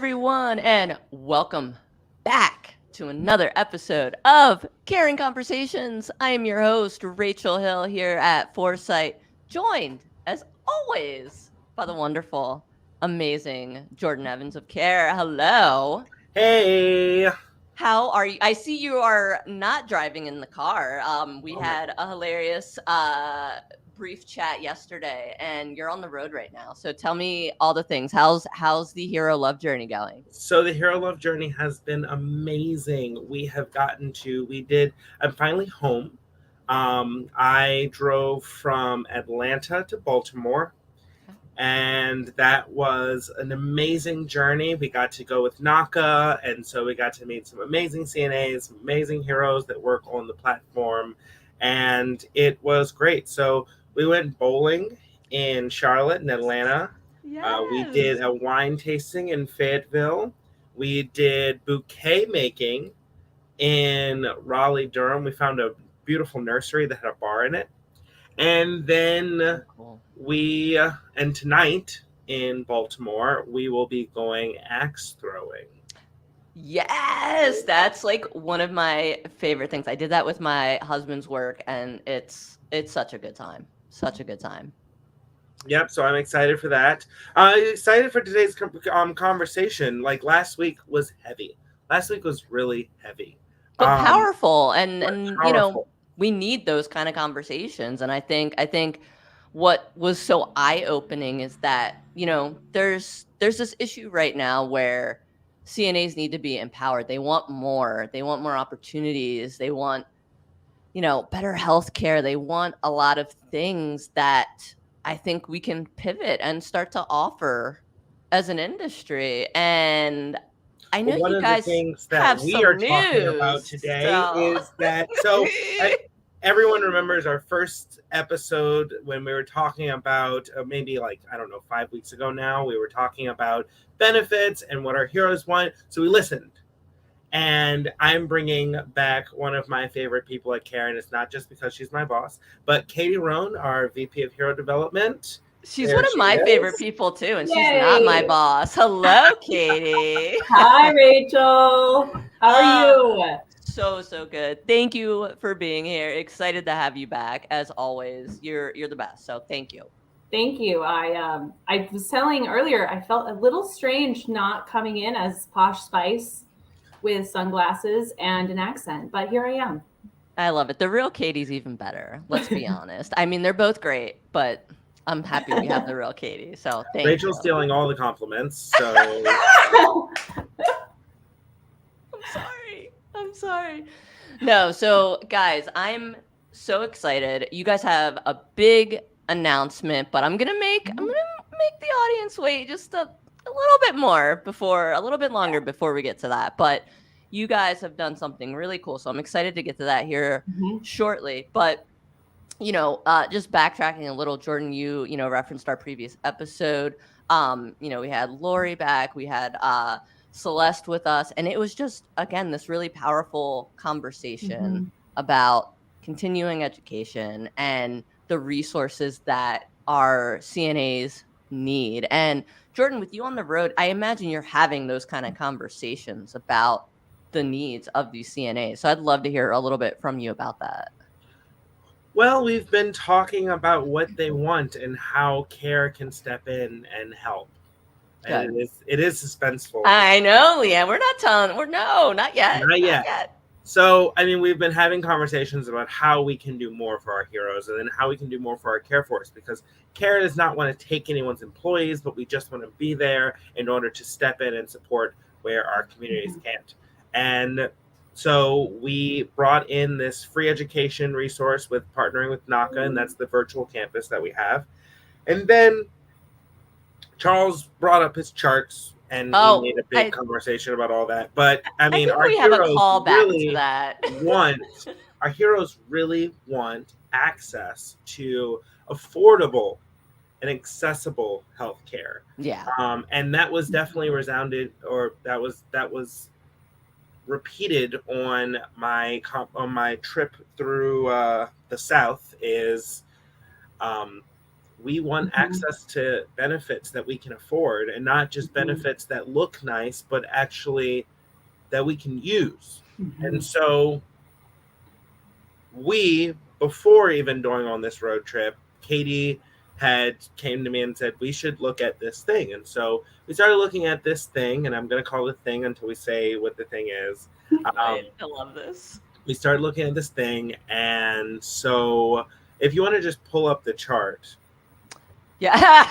everyone, and welcome back to another episode of Caring Conversations. I am your host, Rachel Hill, here at Foresight, joined, as always, by the wonderful, amazing Jordan Evans of Care. Hello. Hey. How are you? I see you are not driving in the car. We Oh my had God. a hilarious brief chat yesterday, and you're on the road right now. So tell me all the things. How's the hero love journey going? So the Hero Love journey has been amazing. I'm finally home. I drove from Atlanta to Baltimore, and that was an amazing journey. We got to go with NACA, and so we got to meet some amazing CNAs, some amazing heroes that work on the platform, and it was great. So we went bowling in Charlotte and Atlanta. We did Yes. a wine tasting in Fayetteville. We did bouquet making in Raleigh, Durham. We found a beautiful nursery that had a bar in it. And then So cool. and tonight in Baltimore, we will be going axe throwing. Yes, that's like one of my favorite things. I did that with my husband's work, and it's such a good time. Such a good time. Yep, so I'm excited for that. Excited for today's conversation. Like last week was heavy. Last week was really heavy. But Um, powerful, and but and powerful. we need those kind of conversations. And I think what was so eye-opening is that, there's this issue right now where CNAs need to be empowered. They want more. They want more opportunities. They want, better healthcare. They want a lot of things that I think we can pivot and start to offer as an industry. And I know Well, one you of the guys things that have we are some talking about news. today So is that everyone remembers our first episode when we were talking about maybe like I don't know 5 weeks ago now. We were talking about benefits and what our heroes want. So we listened, and I'm bringing back one of my favorite people at KARE, and it's not just because she's my boss, but Katie Rhone, our VP of Hero Development. she's There one of she my favorite is. people too, and she's not my Yay! boss. Hello, Katie. Hi, Rachel. How are uh, you? so good. Thank you for being here. Excited to have you back as always. You're the best. So thank you. Thank you. I was telling earlier I felt a little strange not coming in as Posh Spice with sunglasses and an accent, but here I am. I love it. The real Katie's even better. Let's be honest. I mean, they're both great, but I'm happy we have the real Katie. So thank you. Rachel's stealing all the compliments, so I'm sorry. I'm sorry. No, so guys, I'm so excited. You guys have a big announcement, but I'm gonna make the audience wait just a little bit more before a little bit longer before we get to that. But you guys have done something really cool. So I'm excited to get to that here Mhm. shortly. But just backtracking a little, Jordan, you referenced our previous episode. We had Lori back, we had Celeste with us, and it was just again this really powerful conversation Mhm. about continuing education and the resources that our CNAs need. And Jordan, with you on the road, I imagine you're having those kind of conversations about the needs of these CNAs. So I'd love to hear a little bit from you about that. well, we've been talking about what they want and how care can step in and help. And Good. it is suspenseful. I know, Leanne. We're not telling. We're no, not yet. Not Not yet. yet. So, I mean, we've been having conversations about how we can do more for our heroes and then how we can do more for our care force because care does not want to take anyone's employees, but we just want to be there in order to step in and support where our communities Mhm. can't. And so we brought in this free education resource with partnering with NACA, and that's the virtual campus that we have. And then Charles brought up his charts and we Oh, made a big I conversation about all that. But I I mean, think we have a callback to that. want our heroes really want access to affordable and accessible health care. Yeah. And that was definitely resounded, or that was repeated on my trip through the South. Is um, We want access to benefits that we can afford, and not just benefits that look nice, but actually that we can use. And so before even going on this road trip, Katie had came to me and said we should look at this thing. And so we started looking at this thing, and I'm going to call it thing until we say what the thing is. I love this. We started looking at this thing, and so if you want to just pull up the chart. Yeah.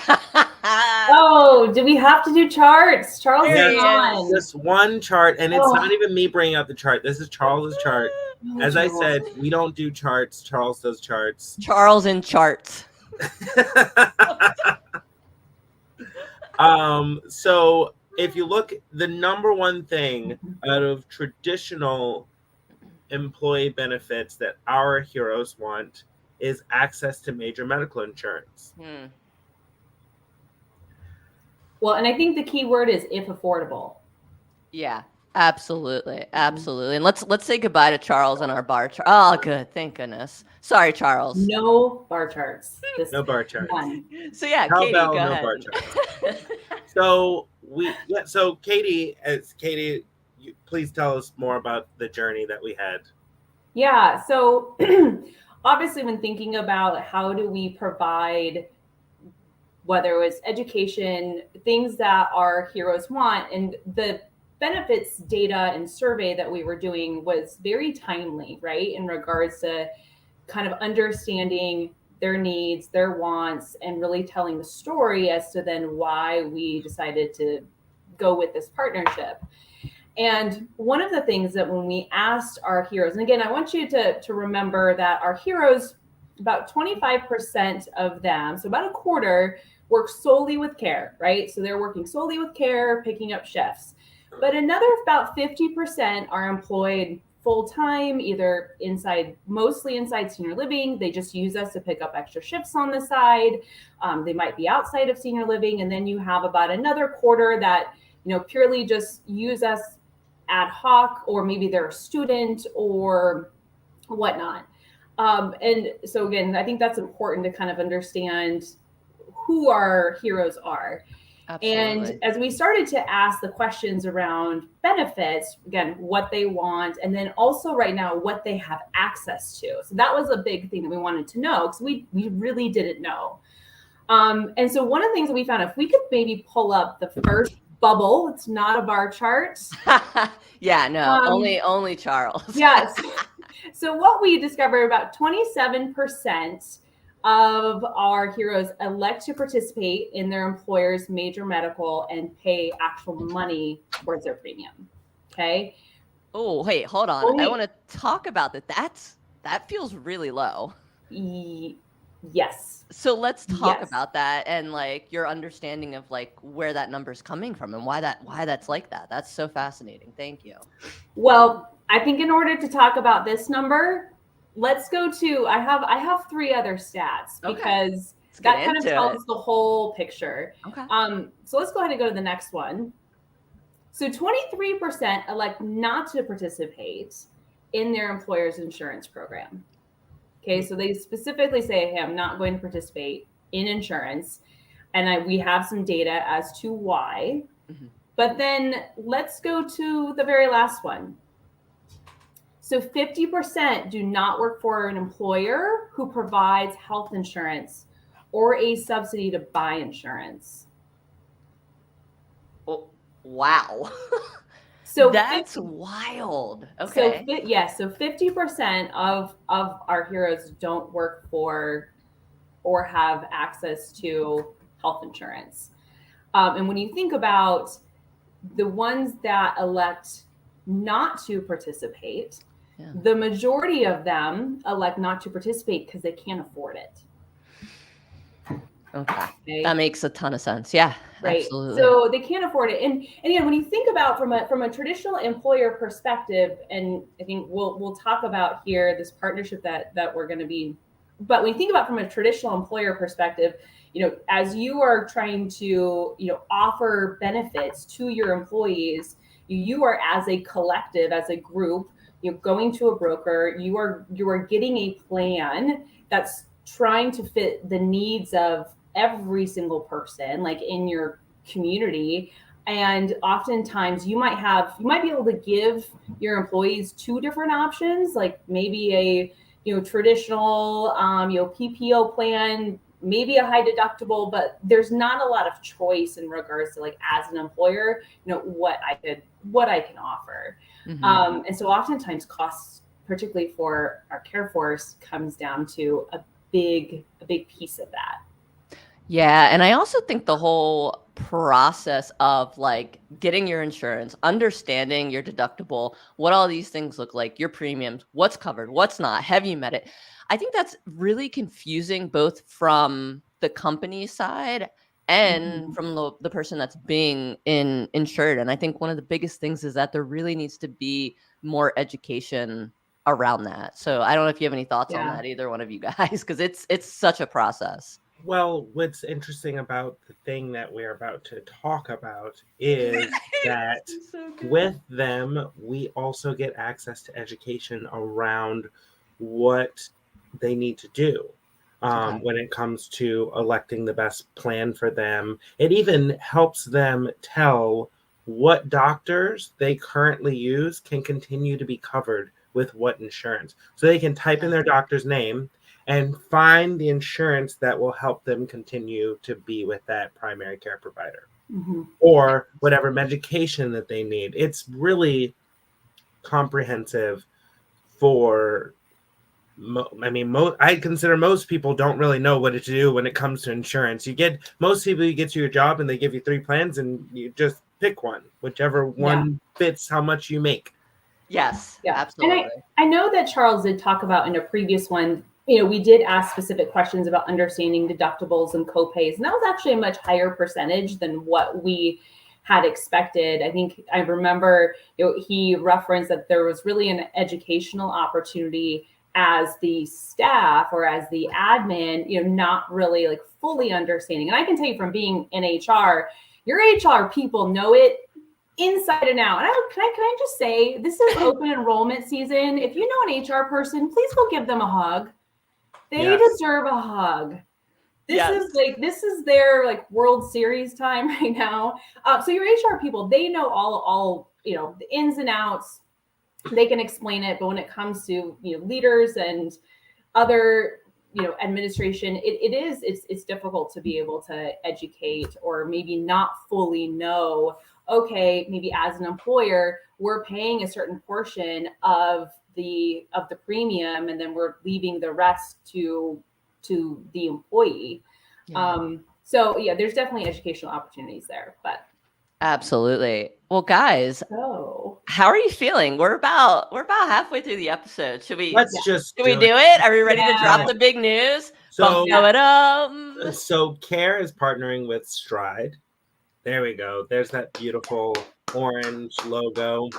Oh, do we have to do charts? Charles There is he on. Just one chart, and it's Oh. not even me bringing out the chart. This is Charles's chart. Oh, As I Charles. said, we don't do charts. Charles does charts. Charles in charts. So if you look, the number one thing out of traditional employee benefits that our heroes want is access to major medical insurance. Well, and I think the key word is if affordable. Yeah, absolutely. Absolutely. And let's say goodbye to Charles on our bar chart. Oh, good. Thank goodness. Sorry, Charles. No bar charts. No bar charts. None. So yeah, How Katie, about go no ahead. bar charts? So Katie, please tell us more about the journey that we had. Yeah. So obviously when thinking about how do we provide, whether it was education, things that our heroes want, and the benefits data and survey that we were doing was very timely, right? In regards to kind of understanding their needs, their wants, and really telling the story as to then why we decided to go with this partnership. And one of the things that when we asked our heroes, and again, I want you to remember that our heroes, about 25% of them, so about a quarter, work solely with care, right? So they're working solely with care, picking up shifts. But another about 50% are employed full-time, either mostly inside senior living. They just use us to pick up extra shifts on the side. They might be outside of senior living. And then you have about another quarter that, purely just use us ad hoc, or maybe they're a student or whatnot. And so again, I think that's important to kind of understand who our heroes are. Absolutely. And as we started to ask the questions around benefits, again, what they want, and then also right now, what they have access to. So that was a big thing that we wanted to know, because we really didn't know. And so one of the things that we found, if we could maybe pull up the first bubble, it's not a bar chart. Yeah, no, only Charles. Yes. So what we discovered, about 27% of our heroes elect to participate in their employer's major medical and pay actual money towards their premium. Okay. Oh, wait, hold on. I want to talk about that. That feels really low. Yes. So let's talk about that and like your understanding of like where that number's coming from and why that's like that. That's so fascinating. Thank you. Well, I think in order to talk about this number, let's go to, I have 3 other stats, because that kind of tells the whole picture. Okay. So let's go ahead and go to the next one. So 23% elect not to participate in their employer's insurance program. Okay, so they specifically say, hey, I'm not going to participate in insurance. And we have some data as to why. Mm-hmm. But then let's go to the very last one. So 50% do not work for an employer who provides health insurance or a subsidy to buy insurance. Oh, wow. So that's wild. Okay. So 50% of our heroes don't work for or have access to health insurance. And when you think about the ones that elect not to participate, the majority of them elect not to participate because they can't afford it. Okay. That makes a ton of sense. Yeah, right. Absolutely. So they can't afford it. And again, when you think about from a traditional employer perspective, and I think we'll talk about here this partnership that we're going to be, but when you think about from a traditional employer perspective, as you are trying to, offer benefits to your employees, you are as a collective, as a group, you're going to a broker, you are getting a plan that's trying to fit the needs of every single person like in your community. And oftentimes you might be able to give your employees two different options, like maybe a traditional PPO plan, maybe a high deductible, but there's not a lot of choice in regards to like as an employer, what I can offer. And so oftentimes costs, particularly for our care force, comes down to a big piece of that. Yeah, and I also think the whole process of like getting your insurance, understanding your deductible, what all these things look like, your premiums, what's covered, what's not, have you met it? I think that's really confusing both from the company side and from the person that's being insured. And I think one of the biggest things is that there really needs to be more education around that. So I don't know if you have any thoughts on that, either one of you guys, because it's such a process. Well, what's interesting about the thing that we're about to talk about is that with them, we also get access to education around what they need to do when it comes to electing the best plan for them. It even helps them tell what doctors they currently use can continue to be covered with what insurance. So they can type in their doctor's name and find the insurance that will help them continue to be with that primary care provider or whatever medication that they need. It's really comprehensive for, I consider most people don't really know what to do when it comes to insurance. You get to your job and they give you 3 plans and you just pick one, whichever one fits how much you make. Yes, absolutely. And I know that Charles did talk about in a previous one, we did ask specific questions about understanding deductibles and copays, and that was actually a much higher percentage than what we had expected. I think I remember he referenced that there was really an educational opportunity as the staff or as the admin, not really like fully understanding. And I can tell you from being in HR, your HR people know it inside and out. And can I just say, this is open enrollment season. If you know an HR person, please go give them a hug. They deserve a hug. This is their like World Series time right now. So your HR people, they know all the ins and outs. They can explain it, but when it comes to leaders and other administration, it's difficult to be able to educate or maybe not fully know. Okay, maybe as an employer, we're paying a certain portion of the premium, and then we're leaving the rest to the employee. So there's definitely educational opportunities there. But absolutely. Well, guys, how are you feeling? We're about halfway through the episode. Should we do it? Are we ready to drop the big news? So KARE is partnering with Stride. There we go. There's that beautiful orange logo.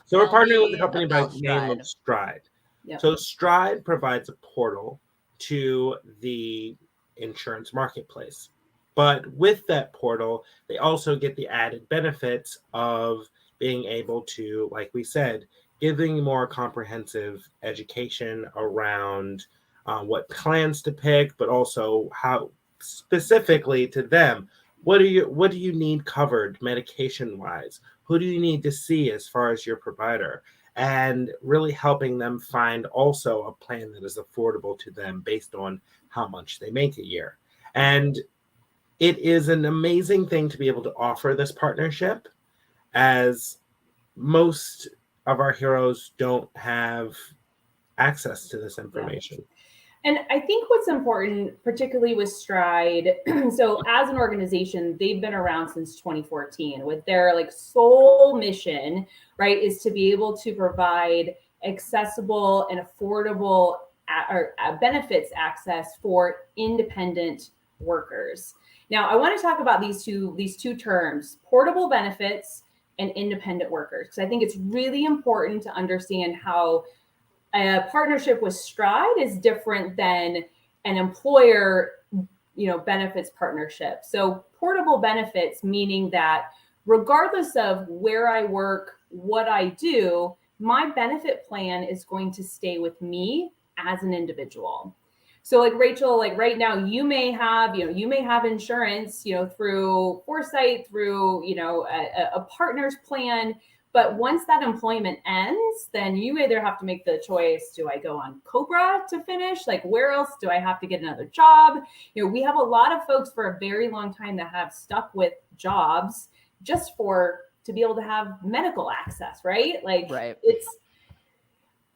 So we're partnering with a company by the name of Stride. So Stride provides a portal to the insurance marketplace. But with that portal, they also get the added benefits of being able to, like we said, giving more comprehensive education around what plans to pick, but also how specifically to them, what do you need covered medication wise? Who do you need to see as far as your provider? And really helping them find also a plan that is affordable to them based on how much they make a year. And it is an amazing thing to be able to offer this partnership, as most of our heroes don't have access to this information. And I think what's important, particularly with Stride, so as an organization, they've been around since 2014 with their like sole mission, right, is to be able to provide accessible and affordable benefits access for independent workers. Now, I want to talk about these two terms, portable benefits and independent workers, because I think it's really important to understand how a partnership with Stride is different than an employer, benefits partnership. So portable benefits, meaning that regardless of where I work, what I do, my benefit plan is going to stay with me as an individual. So like Rachel, like right now you may have insurance, through Foresight, through, a partner's plan. But once that employment ends, then you either have to make the choice, do I go on Cobra to finish? Like, where else do I have to get another job? We have a lot of folks for a very long time that have stuck with jobs just to be able to have medical access, right? Like, right.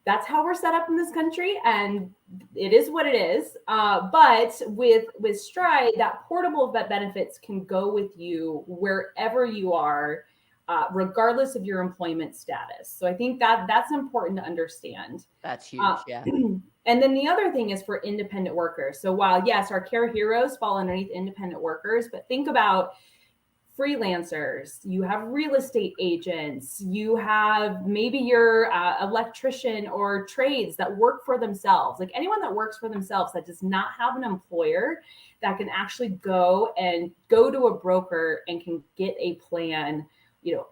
That's how we're set up in this country, and it is what it is. But with Stride, that portable vet benefits can go with you wherever you are, regardless of your employment status. So I think that's important to understand. That's huge, yeah. And then the other thing is for independent workers. So while, yes, our care heroes fall underneath independent workers, but think about freelancers, you have real estate agents, you have maybe your electrician or trades that work for themselves. Like anyone that works for themselves that does not have an employer that can actually go to a broker and can get a plan,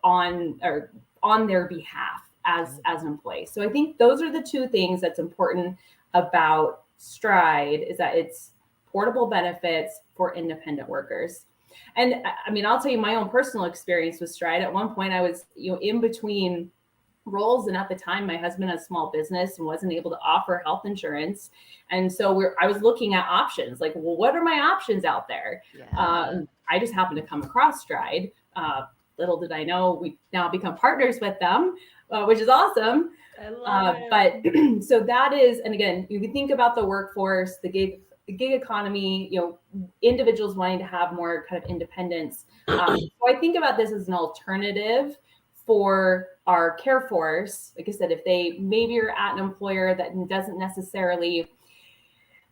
on their behalf as an employee. So I think those are the two things that's important about Stride, is that it's portable benefits for independent workers. And I mean, I'll tell you my own personal experience with Stride. At one point I was, in between roles. And at the time, my husband had a small business and wasn't able to offer health insurance. And so I was looking at options, like, well, what are my options out there? Yeah. I just happened to come across Stride. Little did I know we now become partners with them, which is awesome. I love it. But so that is, and again, you can think about the workforce, the gig economy, individuals wanting to have more kind of independence. So I think about this as an alternative for our care force. Like I said, if maybe you're at an employer that doesn't necessarily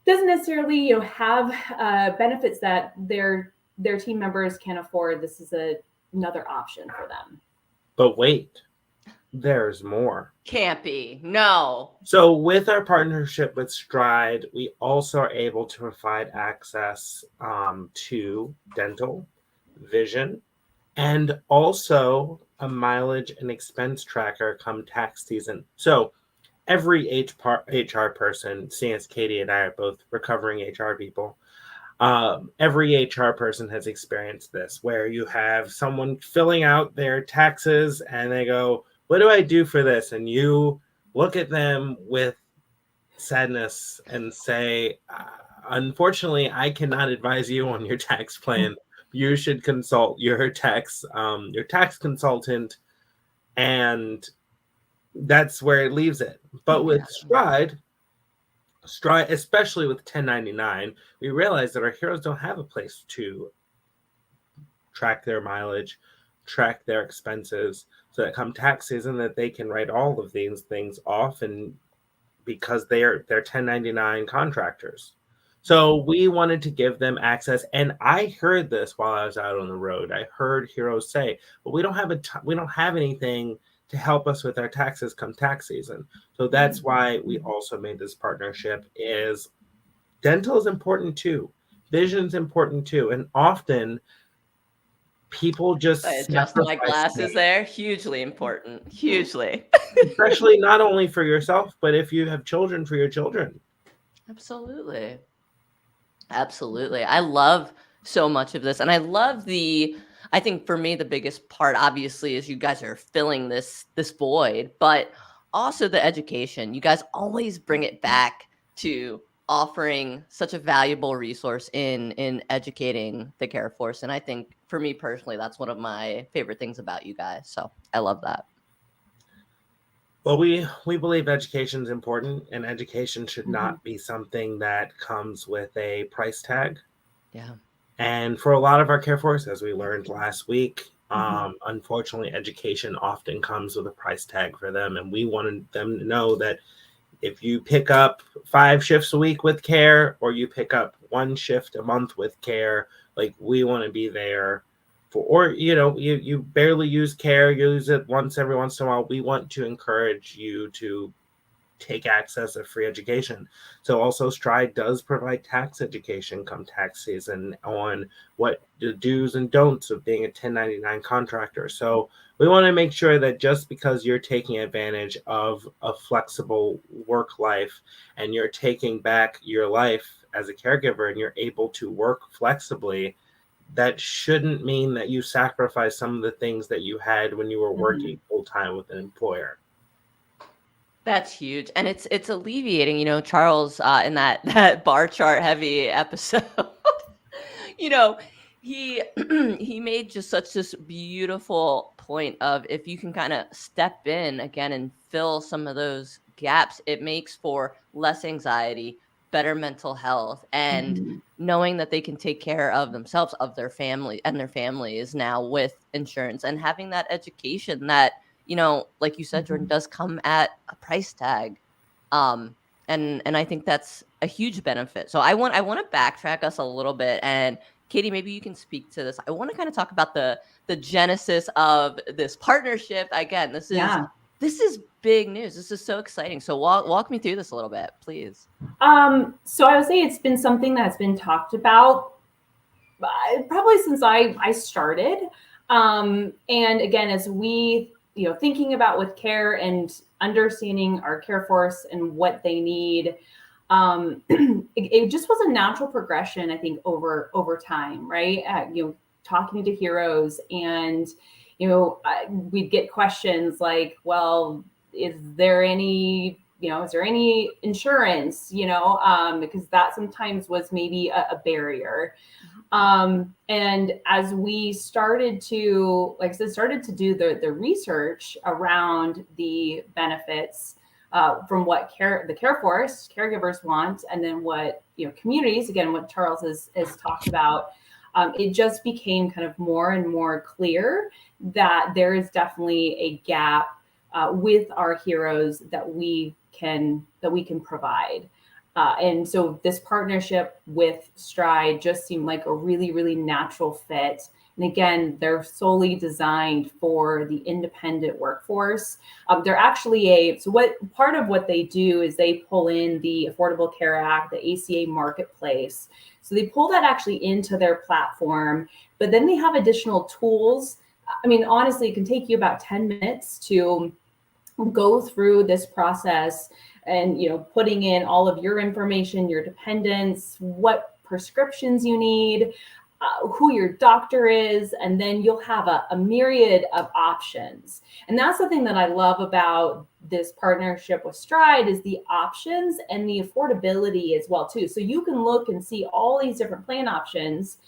have benefits that their team members can afford, this is another option for them. But wait, there's more. Can't be. No. So with our partnership with Stride, we also are able to provide access to dental, vision, and also a mileage and expense tracker come tax season. So every HR person, seeing as Katie and I are both recovering HR people, every HR person has experienced this, where you have someone filling out their taxes and they go, what do I do for this? And you look at them with sadness and say, unfortunately, I cannot advise you on your tax plan. You should consult your tax consultant. And that's where it leaves it. But with Stride, especially with 1099, we realize that our heroes don't have a place to track their mileage, track their expenses, so that come tax season that they can write all of these things off, and because they're 1099 contractors. So we wanted to give them access, and I heard this while I was out on the road. I heard heroes say, "But we don't have anything to help us with our taxes come tax season." So that's why we also made this partnership. Is dental is important too, vision's important too, and often people just adjust my glasses there. Hugely important. Hugely. Especially not only for yourself, but if you have children, for your children. Absolutely. Absolutely. I love so much of this. And I love I think for me, the biggest part, obviously, is you guys are filling this void, but also the education. You guys always bring it back to offering such a valuable resource in educating the care force. And I think for me personally, that's one of my favorite things about you guys. So I love that. Well, we believe education is important, and education should not be something that comes with a price tag. Yeah. And for a lot of our care force, as we learned last week, unfortunately, education often comes with a price tag for them. And we wanted them to know that if you pick up 5 shifts a week with care, or you pick up 1 shift a month with care, like, we want to be there for, or, you barely use care, you use it once every once in a while. We want to encourage you to take access of free education. So also Stride does provide tax education come tax season on what the do's and don'ts of being a 1099 contractor. So we want to make sure that just because you're taking advantage of a flexible work life and you're taking back your life as a caregiver and you're able to work flexibly, that shouldn't mean that you sacrifice some of the things that you had when you were working full time with an employer. That's huge, and it's alleviating. Charles, in that that bar chart heavy episode, you know, he he made just such this beautiful point of, if you can kind of step in again and fill some of those gaps, it makes for less anxiety, better mental health, and Mhm. knowing that they can take care of themselves, of their family and their families now with insurance, and having that education that, like you said, Jordan, Mhm. does come at a price tag. Um, and I think that's a huge benefit. So I want to backtrack us a little bit, and Katie, maybe you can speak to this. I want to kind of talk about the genesis of this partnership. Again, Yeah. this is big news. This is so exciting. So walk me through this a little bit, please. So I would say it's been something that's been talked about probably since I started. And again, as we, thinking about with care and understanding our care force and what they need, it just was a natural progression, I think, over time, right? Talking to heroes, and we'd get questions like, well, is there any insurance, because that sometimes was maybe a barrier. And as we started to, like I said, started to do the research around the benefits, from what the care force caregivers want, and then what communities, again, what Charles has talked about, it just became kind of more and more clear that there is definitely a gap with our heroes that we can provide. And so this partnership with Stride just seemed like a really, really natural fit. And again, they're solely designed for the independent workforce. They're actually what part of what they do is they pull in the Affordable Care Act, the ACA marketplace. So they pull that actually into their platform, but then they have additional tools. I mean, honestly, it can take you about 10 minutes to go through this process, and putting in all of your information, your dependents, what prescriptions you need, who your doctor is, and then you'll have a myriad of options. And that's the thing that I love about this partnership with Stride, is the options and the affordability as well too. So you can look and see all these different plan options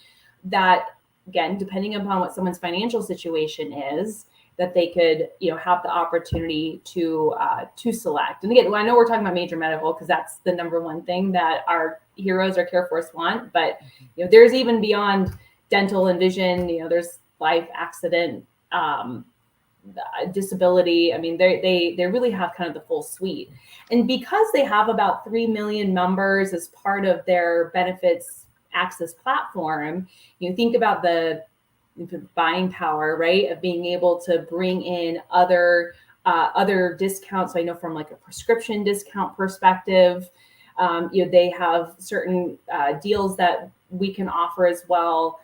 that, again, depending upon what someone's financial situation is, that they could have the opportunity to select. And again, I know we're talking about major medical because that's the number one thing that our heroes, our care force want, but there's even beyond dental and vision. There's life, accident, disability. I mean, they really have kind of the full suite. And because they have about 3 million members as part of their benefits access platform, you think about the buying power, right, of being able to bring in other discounts. So I know from like a prescription discount perspective, they have certain deals that we can offer as well.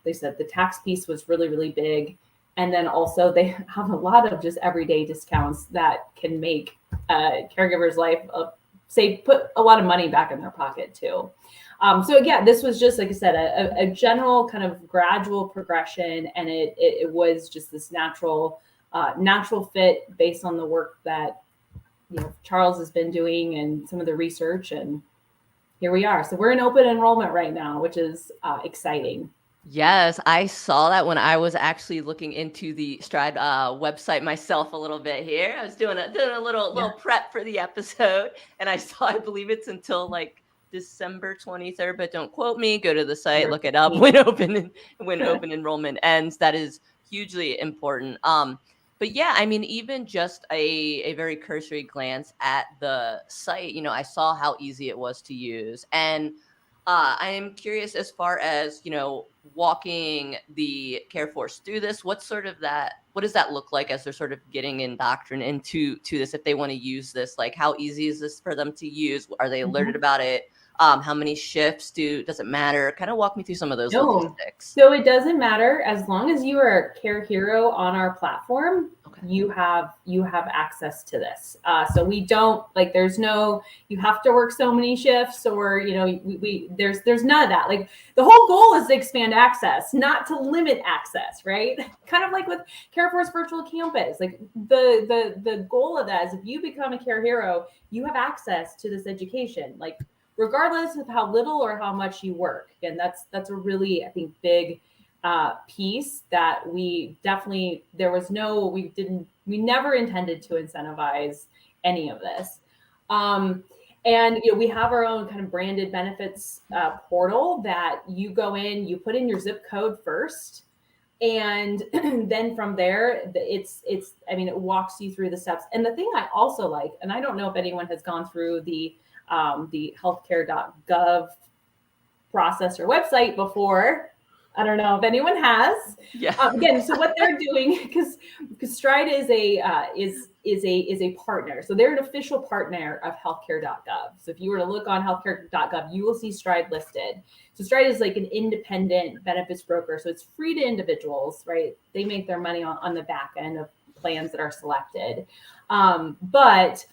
They said the tax piece was really, really big. And then also they have a lot of just everyday discounts that can make caregivers' life, put a lot of money back in their pocket too. So again, this was just, like I said, a general kind of gradual progression, and it was just this natural fit based on the work that Charles has been doing and some of the research, and here we are. So we're in open enrollment right now, which is exciting. Yes, I saw that when I was actually looking into the Stride website myself a little bit here. I was doing a little prep for the episode, and I believe it's until like December 23rd, but don't quote me. Go to the site, look it up when open enrollment ends. That is hugely important. But yeah, I mean, even just a very cursory glance at the site, I saw how easy it was to use. And I am curious as far as, walking the care force through this. What does that look like as they're sort of getting indoctrinated into this? If they want to use this, like how easy is this for them to use? Are they alerted about it? How many shifts does it matter? Kind of walk me through some of those No. logistics. So it doesn't matter as long as you are a care hero on our platform. Okay. You have access to this. So we don't there's no you have to work so many shifts or there's none of that. Like the whole goal is to expand access, not to limit access, right? Kind of like with CareForce Virtual Campus. Like the goal of that is if you become a care hero, you have access to this education. Like regardless of how little or how much you work. And that's a really, I think, big piece that we definitely, we never intended to incentivize any of this. And we have our own kind of branded benefits portal that you go in, you put in your zip code first. And then from there, it walks you through the steps. And the thing I also like, and I don't know if anyone has gone through the healthcare.gov process or website before. I don't know if anyone has. Yeah. Again, so what they're doing, because Stride is a partner, so they're an official partner of healthcare.gov. So if you were to look on healthcare.gov, you will see Stride listed. So Stride is like an independent benefits broker, so it's free to individuals, right? They make their money on the back end of plans that are selected, but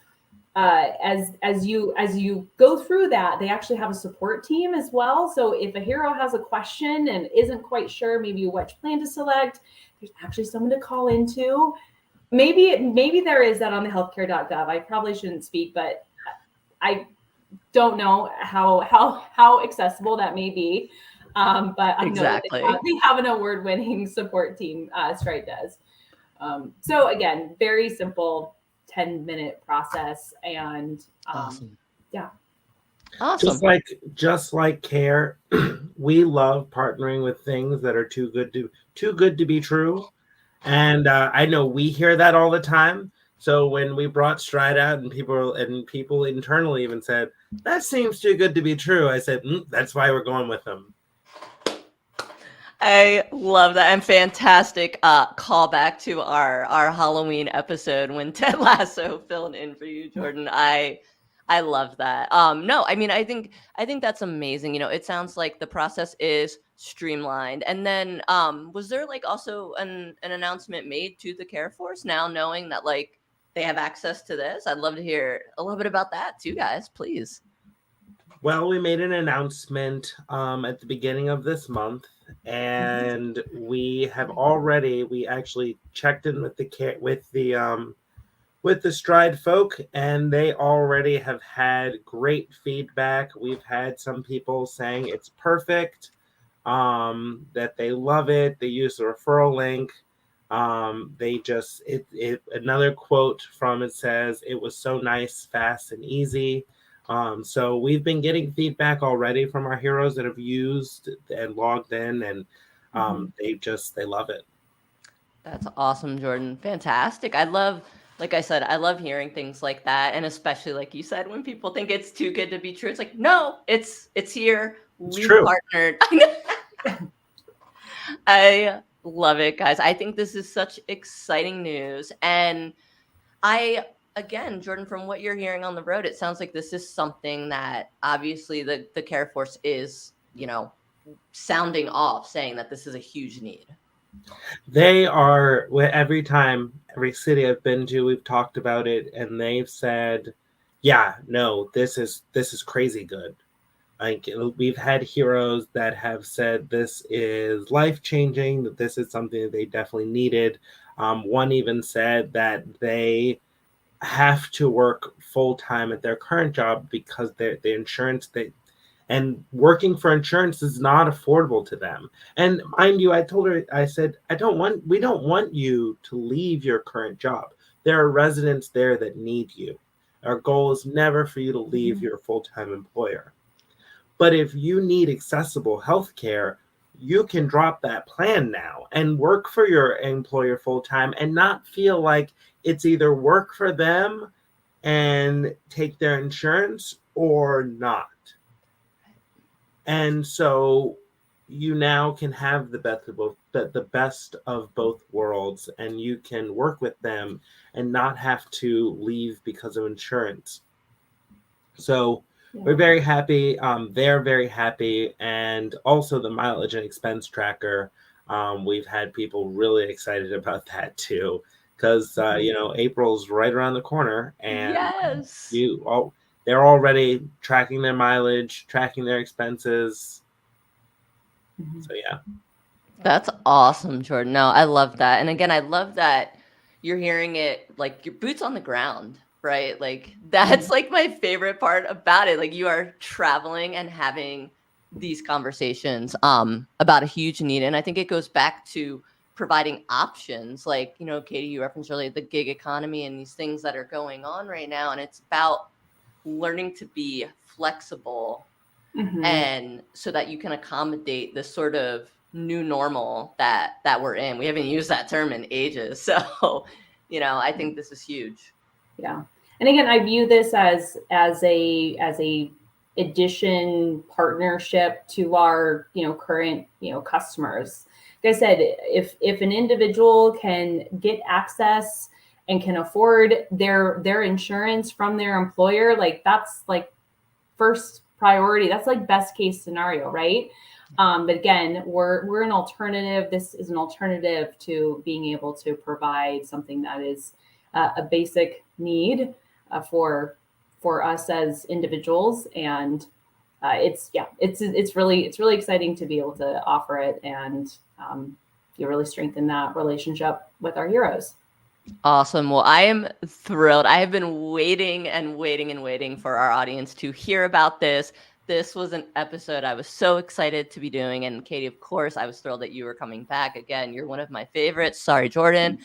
as you go through that, they actually have a support team as well. So if a hero has a question and isn't quite sure maybe which plan to select, there's actually someone to call into. Maybe there is that on the healthcare.gov. I probably shouldn't speak, but I don't know how accessible that may be. But I Exactly. know they have an award-winning support team. Stride does. So again, very simple 10-minute process, and Awesome. Yeah. Awesome. Just like care, we love partnering with things that are too good to be true. And I know we hear that all the time. So when we brought Stride out and people internally even said, that seems too good to be true, I said, that's why we're going with them. I love that, and fantastic callback to our Halloween episode when Ted Lasso filled in for you, Jordan. I love that. No, I mean, I think that's amazing. It sounds like the process is streamlined. And then was there like also an announcement made to the Care Force now knowing that like they have access to this? I'd love to hear a little bit about that too, guys, please. Well, we made an announcement at the beginning of this month, and we actually checked in with the Stride folk, and they already have had great feedback. We've had some people saying it's perfect, that they love it. They use the referral link. Another quote from it says, "It was so nice, fast, and easy." So we've been getting feedback already from our heroes that have used and logged in, and they love it. That's awesome, Jordan. Fantastic. Like I said, I love hearing things like that. And especially like you said, when people think it's too good to be true, it's like, no, it's here. We've true. Partnered. I love it, guys. I think this is such exciting news. And again, Jordan, from what you're hearing on the road, it sounds like this is something that obviously the Care Force is, sounding off, saying that this is a huge need. They are, every city I've been to, we've talked about it, and they've said, yeah, no, this is crazy good. Like, we've had heroes that have said this is life-changing, that this is something that they definitely needed. One even said that they have to work full-time at their current job because the insurance and working for insurance is not affordable to them. And mind you, I told her, I said, we don't want you to leave your current job. There are residents there that need you. Our goal is never for you to leave your full-time employer. But if you need accessible healthcare, you can drop that plan now and work for your employer full-time and not feel like it's either work for them and take their insurance or not. And so you now can have the best of both worlds, and you can work with them and not have to leave because of insurance. So we're very happy. They're very happy, and also the mileage and expense tracker. We've had people really excited about that too, because April's right around the corner, and Yes. they're already tracking their mileage, tracking their expenses. So yeah. That's awesome, Jordan. No, I love that. And again, I love that you're hearing it like your boots on the ground, right? Like that's like my favorite part about it. Like you are traveling and having these conversations about a huge need. And I think it goes back to providing options. Like, Katie, you referenced earlier the gig economy and these things that are going on right now. And it's about learning to be flexible and so that you can accommodate this sort of new normal that we're in. We haven't used that term in ages. So, I think this is huge. Yeah. And again, I view this as a addition partnership to our, current, customers. Like I said, if an individual can get access and can afford their insurance from their employer, like that's like first priority. That's like best case scenario, right? But again, we're an alternative. This is an alternative to being able to provide something that is a basic need for us as individuals, and it's really exciting to be able to offer it, and you really strengthen that relationship with our heroes. Awesome. Well, I am thrilled. I have been waiting and waiting and waiting for our audience to hear about this. This was an episode I was so excited to be doing. And Katie, of course, I was thrilled that you were coming back. Again, you're one of my favorites. Sorry, Jordan.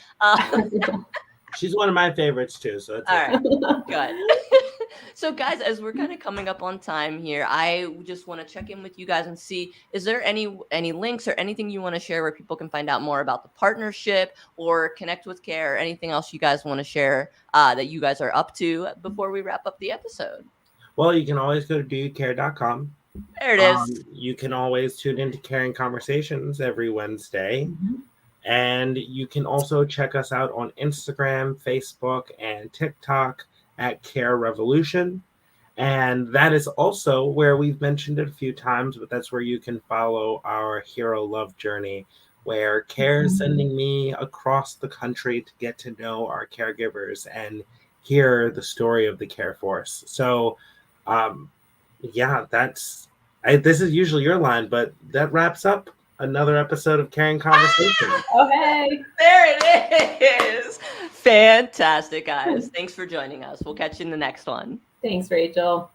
She's one of my favorites too. So it's all right. Good. So guys, as we're kind of coming up on time here, I just want to check in with you guys and see, is there any links or anything you want to share where people can find out more about the partnership or connect with KARE, or anything else you guys want to share that you guys are up to before we wrap up the episode? Well, you can always go to doyoukare.com. There it is. You can always tune into Caring Conversations every Wednesday. And you can also check us out on Instagram, Facebook, and TikTok at Care Revolution. And that is also where we've mentioned it a few times, but that's where you can follow our hero love journey, where Care is sending me across the country to get to know our caregivers and hear the story of the Care Force. So, this is usually your line, but that wraps up another episode of Caring Conversations. Okay. There it is. Fantastic, guys. Thanks for joining us. We'll catch you in the next one. Thanks, Rachel.